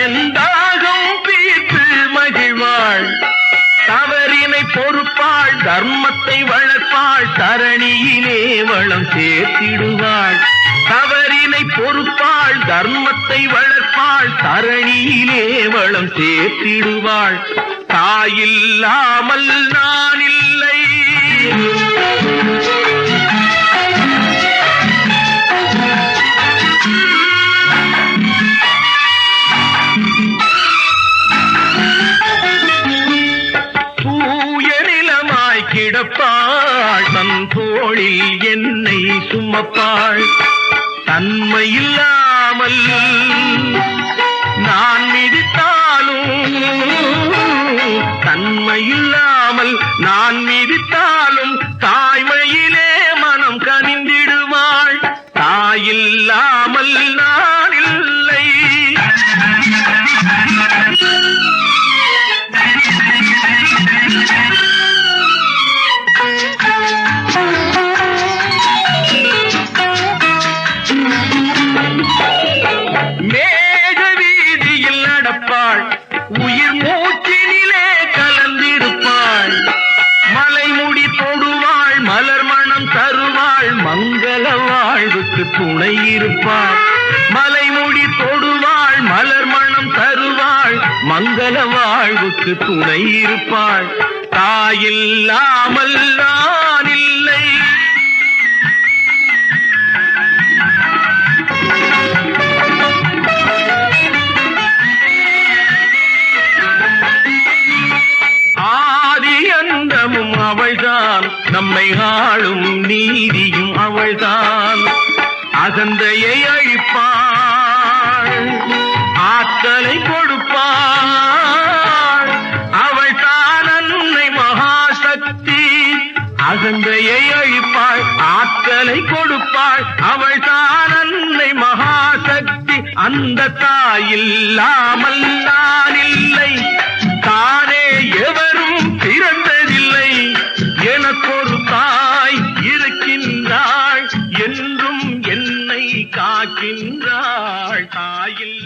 எந்தாகம் தீர்த்து மகிழ்வாள். தவறினை பொறுப்பாள், தர்மத்தை வளர்ப்பாள், தரணியிலே வளம் சேர்த்திடுவாள். தவறினை பொறுப்பாள், தர்மத்தை வளர்ப்பாள், தரணியிலே வளம் சேர்த்திடுவாள். தாயில்லாமல் நான் இல்லை, தூய நிலமாய் கிடப்பாள், தன் தோளில் என்னை சுமப்பாள். தன்மையில்லாமல் நான் மிதித்தாலும், தன்மையில்லாமல் நான் மிதித்தாலும் தாய்மையிலே மனம் கனிந்திடுவாள். தாயில்லாமல் நான் இல்லை. மேக வீதியில் நடப்பாள், உயிர் மூச்சினிலே கலந்திருப்பாள். மலைமுடி தொடுவாள், மலர் மணம் தருவாள், மங்கள வாழ்வுக்கு துணை இருப்பாள். மலைமுடி தொடுவாள், மலர் மணம் தருவாள், மங்கள வாழ்வுக்கு துணை இருப்பாள். தாயில்லாமல் நான் இல்லை. ஆதி அந்தமும் அவள்தான், நம்மை ஆளும் நீதியும் அவள்தான். அகந்தையை அழிப்பாள், ஆற்றலை கொடுப்பாள். அவள்தான் அன்னை மகாசக்தி. அகந்தையை அழிப்பாள், ஆற்றலை கொடுப்பாள். அவள்தான் அன்னை மகாசக்தி. அந்த தாயில்லாமல் நான் இல்லை. தானே எவரும் பிறந்ததில்லை. எனக்கொரு தாய் இருக்கின்றாள், என்றும் என்னை காக்கின்றாள். தாயில்